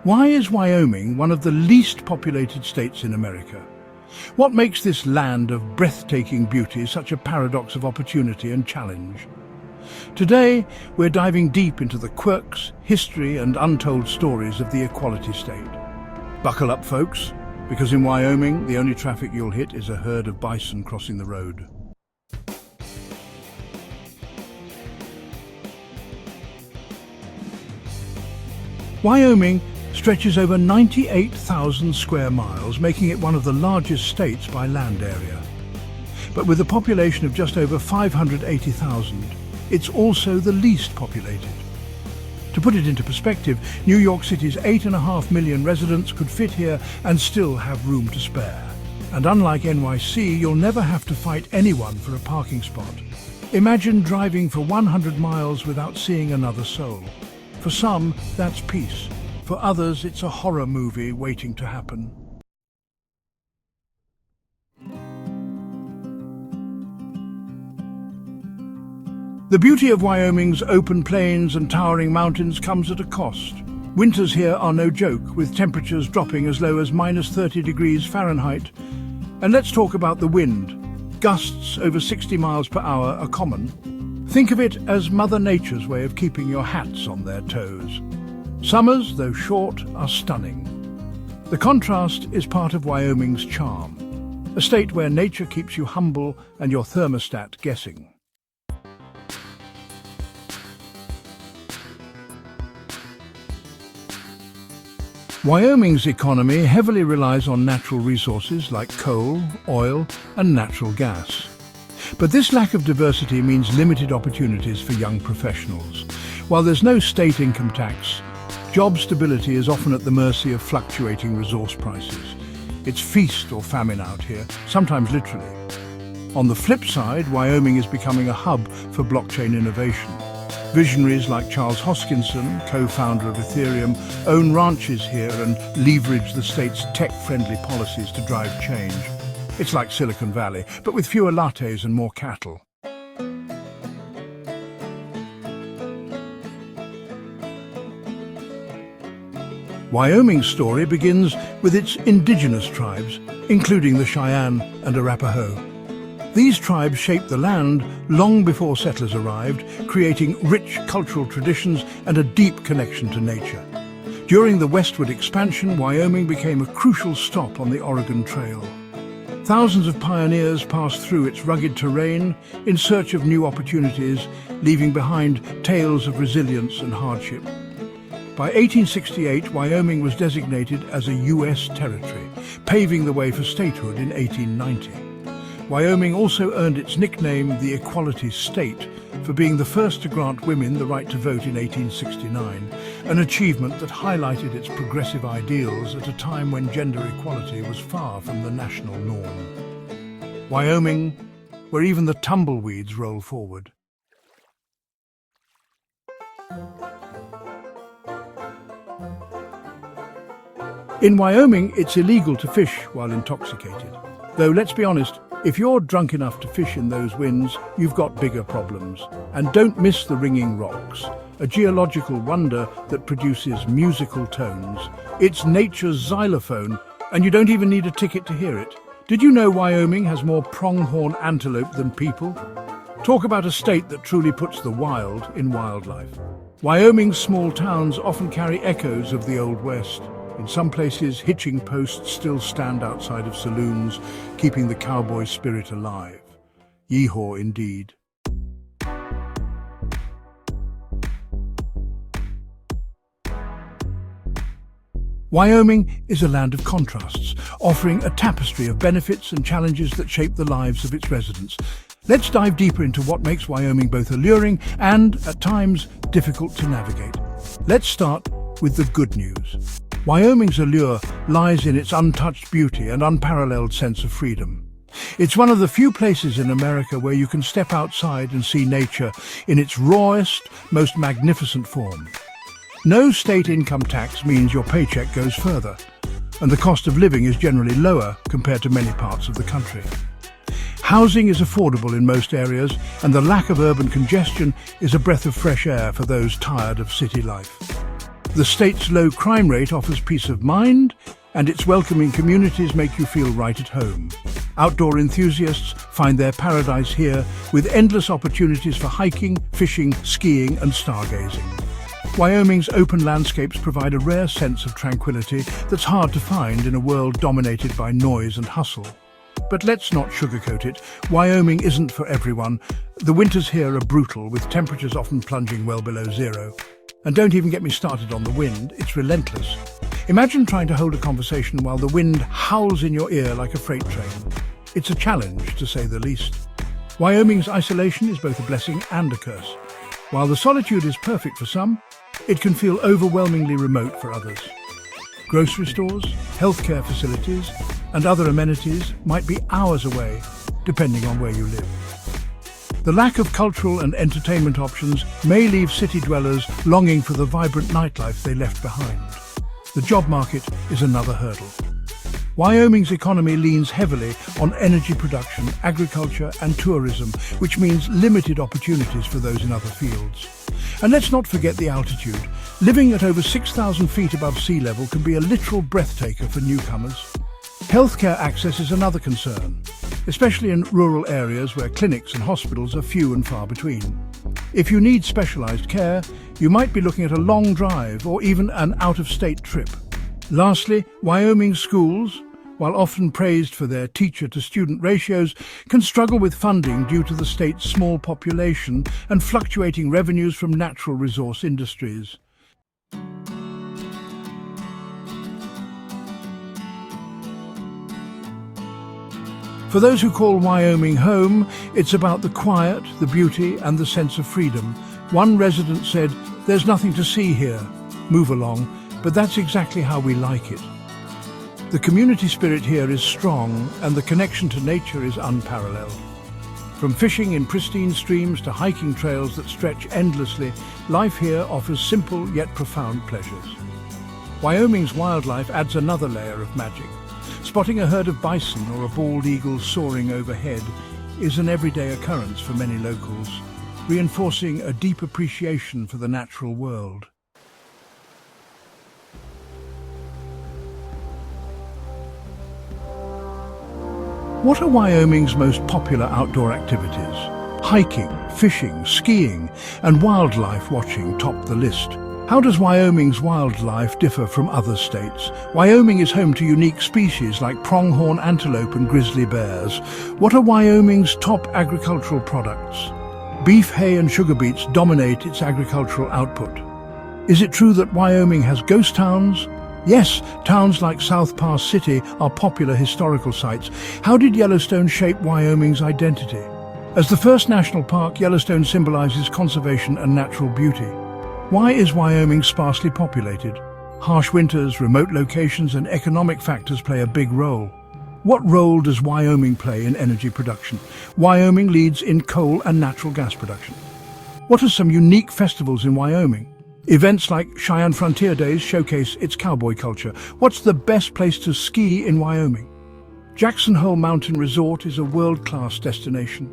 Why is Wyoming one of the least populated states in America? What makes this land of breathtaking beauty such a paradox of opportunity and challenge? Today, we're diving deep into the quirks, history, and untold stories of the Equality State. Buckle up, folks, because in Wyoming, the only traffic you'll hit is a herd of bison crossing the road. Wyoming stretches over 98,000 square miles, making it one of the largest states by land area. But with a population of just over 580,000, it's also the least populated. To put it into perspective, New York City's 8.5 million residents could fit here and still have room to spare. And unlike NYC, you'll never have to fight anyone for a parking spot. Imagine driving for 100 miles without seeing another soul. For some, that's peace. For others, it's a horror movie waiting to happen. The beauty of Wyoming's open plains and towering mountains comes at a cost. Winters here are no joke, with temperatures dropping as low as -30 degrees Fahrenheit. And let's talk about the wind. Gusts over 60 miles per hour are common. Think of it as Mother Nature's way of keeping your hats on their toes. Summers, though short, are stunning. The contrast is part of Wyoming's charm, a state where nature keeps you humble and your thermostat guessing. Wyoming's economy heavily relies on natural resources like coal, oil, and natural gas. But this lack of diversity means limited opportunities for young professionals. While there's no state income tax, job stability is often at the mercy of fluctuating resource prices. It's feast or famine out here, sometimes literally. On the flip side, Wyoming is becoming a hub for blockchain innovation. Visionaries like Charles Hoskinson, co-founder of Ethereum, own ranches here and leverage the state's tech-friendly policies to drive change. It's like Silicon Valley, but with fewer lattes and more cattle. Wyoming's story begins with its indigenous tribes, including the Cheyenne and Arapaho. These tribes shaped the land long before settlers arrived, creating rich cultural traditions and a deep connection to nature. During the westward expansion, Wyoming became a crucial stop on the Oregon Trail. Thousands of pioneers passed through its rugged terrain in search of new opportunities, leaving behind tales of resilience and hardship. By 1868, Wyoming was designated as a U.S. territory, paving the way for statehood in 1890. Wyoming also earned its nickname the Equality State for being the first to grant women the right to vote in 1869, an achievement that highlighted its progressive ideals at a time when gender equality was far from the national norm. Wyoming, where even the tumbleweeds roll forward. In Wyoming, it's illegal to fish while intoxicated. Though let's be honest, if you're drunk enough to fish in those winds, you've got bigger problems. And don't miss the ringing rocks, a geological wonder that produces musical tones. It's nature's xylophone, and you don't even need a ticket to hear it. Did you know Wyoming has more pronghorn antelope than people? Talk about a state that truly puts the wild in wildlife. Wyoming's small towns often carry echoes of the Old West. In some places, hitching posts still stand outside of saloons, keeping the cowboy spirit alive. Yeehaw indeed. Wyoming is a land of contrasts, offering a tapestry of benefits and challenges that shape the lives of its residents. Let's dive deeper into what makes Wyoming both alluring and, at times, difficult to navigate. Let's start with the good news. Wyoming's allure lies in its untouched beauty and unparalleled sense of freedom. It's one of the few places in America where you can step outside and see nature in its rawest, most magnificent form. No state income tax means your paycheck goes further, and the cost of living is generally lower compared to many parts of the country. Housing is affordable in most areas, and the lack of urban congestion is a breath of fresh air for those tired of city life. The state's low crime rate offers peace of mind, and its welcoming communities make you feel right at home. Outdoor enthusiasts find their paradise here with endless opportunities for hiking, fishing, skiing and stargazing. Wyoming's open landscapes provide a rare sense of tranquility that's hard to find in a world dominated by noise and hustle. But let's not sugarcoat it. Wyoming isn't for everyone. The winters here are brutal, with temperatures often plunging well below zero. And don't even get me started on the wind, it's relentless. Imagine trying to hold a conversation while the wind howls in your ear like a freight train. It's a challenge, to say the least. Wyoming's isolation is both a blessing and a curse. While the solitude is perfect for some, it can feel overwhelmingly remote for others. Grocery stores, healthcare facilities, and other amenities might be hours away, depending on where you live. The lack of cultural and entertainment options may leave city dwellers longing for the vibrant nightlife they left behind. The job market is another hurdle. Wyoming's economy leans heavily on energy production, agriculture and tourism, which means limited opportunities for those in other fields. And let's not forget the altitude. Living at over 6,000 feet above sea level can be a literal breathtaker for newcomers. Healthcare access is another concern, especially in rural areas where clinics and hospitals are few and far between. If you need specialized care, you might be looking at a long drive or even an out-of-state trip. Lastly, Wyoming's schools, while often praised for their teacher-to-student ratios, can struggle with funding due to the state's small population and fluctuating revenues from natural resource industries. For those who call Wyoming home, it's about the quiet, the beauty, and the sense of freedom. One resident said, "There's nothing to see here. Move along." But that's exactly how we like it. The community spirit here is strong, and the connection to nature is unparalleled. From fishing in pristine streams to hiking trails that stretch endlessly, life here offers simple yet profound pleasures. Wyoming's wildlife adds another layer of magic. Spotting a herd of bison or a bald eagle soaring overhead is an everyday occurrence for many locals, reinforcing a deep appreciation for the natural world. What are Wyoming's most popular outdoor activities? Hiking, fishing, skiing, and wildlife watching top the list. How does Wyoming's wildlife differ from other states? Wyoming is home to unique species like pronghorn antelope and grizzly bears. What are Wyoming's top agricultural products? Beef, hay, and sugar beets dominate its agricultural output. Is it true that Wyoming has ghost towns? Yes, towns like South Pass City are popular historical sites. How did Yellowstone shape Wyoming's identity? As the first national park, Yellowstone symbolizes conservation and natural beauty. Why is Wyoming sparsely populated? Harsh winters, remote locations, and economic factors play a big role. What role does Wyoming play in energy production? Wyoming leads in coal and natural gas production. What are some unique festivals in Wyoming? Events like Cheyenne Frontier Days showcase its cowboy culture. What's the best place to ski in Wyoming? Jackson Hole Mountain Resort is a world-class destination.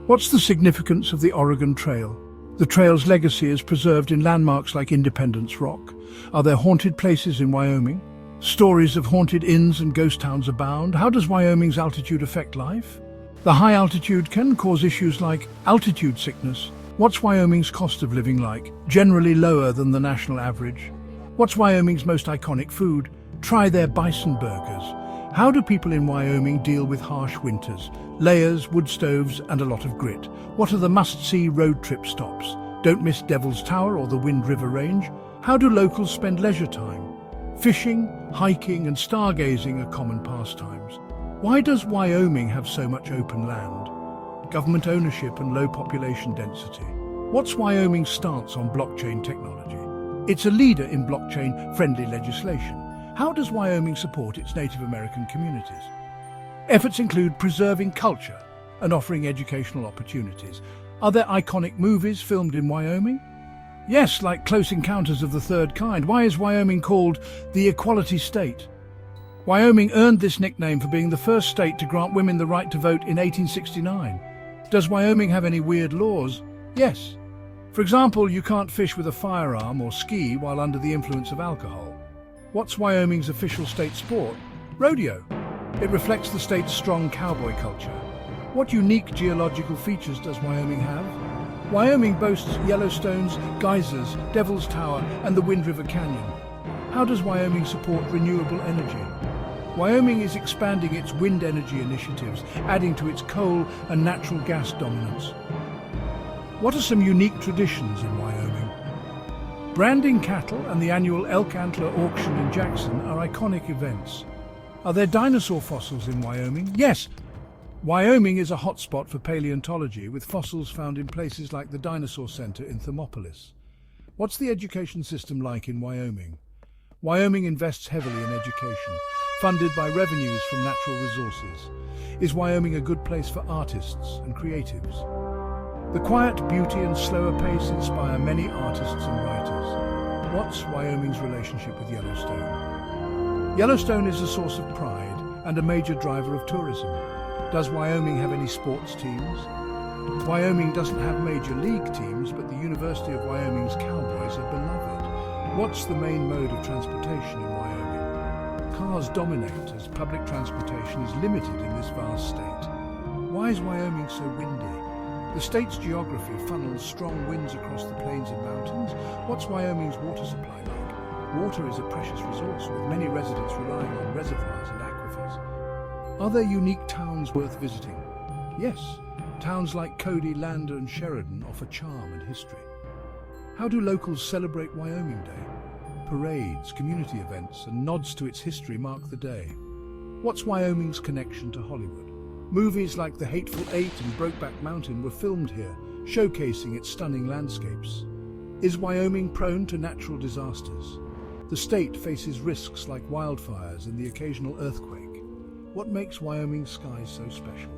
What's the significance of the Oregon Trail? The trail's legacy is preserved in landmarks like Independence Rock. Are there haunted places in Wyoming? Stories of haunted inns and ghost towns abound. How does Wyoming's altitude affect life? The high altitude can cause issues like altitude sickness. What's Wyoming's cost of living like? Generally lower than the national average. What's Wyoming's most iconic food? Try their bison burgers. How do people in Wyoming deal with harsh winters? Layers, wood stoves, and a lot of grit. What are the must-see road trip stops? Don't miss Devil's Tower or the Wind River Range. How do locals spend leisure time? Fishing, hiking, and stargazing are common pastimes. Why does Wyoming have so much open land? Government ownership and low population density. What's Wyoming's stance on blockchain technology? It's a leader in blockchain-friendly legislation. How does Wyoming support its Native American communities? Efforts include preserving culture and offering educational opportunities. Are there iconic movies filmed in Wyoming? Yes, like Close Encounters of the Third Kind. Why is Wyoming called the Equality State? Wyoming earned this nickname for being the first state to grant women the right to vote in 1869. Does Wyoming have any weird laws? Yes. For example, you can't fish with a firearm or ski while under the influence of alcohol. What's Wyoming's official state sport? Rodeo. It reflects the state's strong cowboy culture. What unique geological features does Wyoming have? Wyoming boasts Yellowstone's geysers, Devil's Tower, and the Wind River Canyon. How does Wyoming support renewable energy? Wyoming is expanding its wind energy initiatives, adding to its coal and natural gas dominance. What are some unique traditions in Wyoming? Branding cattle and the annual elk antler auction in Jackson are iconic events. Are there dinosaur fossils in Wyoming? Yes! Wyoming is a hotspot for paleontology, with fossils found in places like the Dinosaur Center in Thermopolis. What's the education system like in Wyoming? Wyoming invests heavily in education, funded by revenues from natural resources. Is Wyoming a good place for artists and creatives? The quiet beauty and slower pace inspire many artists and writers. What's Wyoming's relationship with Yellowstone? Yellowstone is a source of pride and a major driver of tourism. Does Wyoming have any sports teams? Wyoming doesn't have major league teams, but the University of Wyoming's Cowboys are beloved. What's the main mode of transportation in Wyoming? Cars dominate as public transportation is limited in this vast state. Why is Wyoming so windy? The state's geography funnels strong winds across the plains and mountains. What's Wyoming's water supply like? Water is a precious resource, with many residents relying on reservoirs and aquifers. Are there unique towns worth visiting? Yes, towns like Cody, Lander and Sheridan offer charm and history. How do locals celebrate Wyoming Day? Parades, community events and nods to its history mark the day. What's Wyoming's connection to Hollywood? Movies like The Hateful Eight and Brokeback Mountain were filmed here, showcasing its stunning landscapes. Is Wyoming prone to natural disasters? The state faces risks like wildfires and the occasional earthquake. What makes Wyoming's skies so special?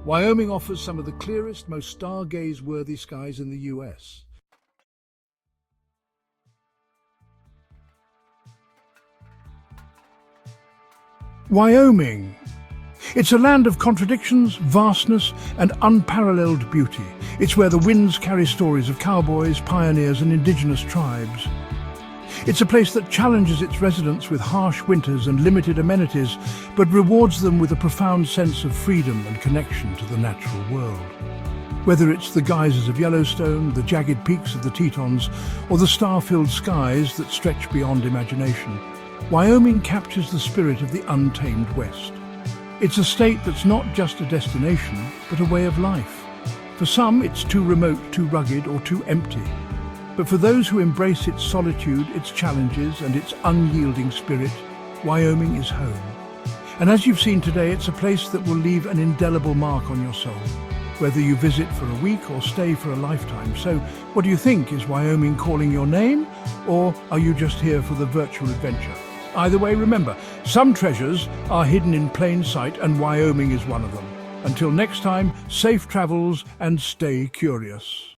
Wyoming offers some of the clearest, most stargaze-worthy skies in the US. Wyoming. It's a land of contradictions, vastness, and unparalleled beauty. It's where the winds carry stories of cowboys, pioneers, and indigenous tribes. It's a place that challenges its residents with harsh winters and limited amenities, but rewards them with a profound sense of freedom and connection to the natural world. Whether it's the geysers of Yellowstone, the jagged peaks of the Tetons, or the star-filled skies that stretch beyond imagination, Wyoming captures the spirit of the untamed West. It's a state that's not just a destination, but a way of life. For some, it's too remote, too rugged, or too empty. But for those who embrace its solitude, its challenges, and its unyielding spirit, Wyoming is home. And as you've seen today, it's a place that will leave an indelible mark on your soul, whether you visit for a week or stay for a lifetime. So, what do you think? Is Wyoming calling your name? Or are you just here for the virtual adventure? Either way, remember, some treasures are hidden in plain sight, and Wyoming is one of them. Until next time, safe travels and stay curious.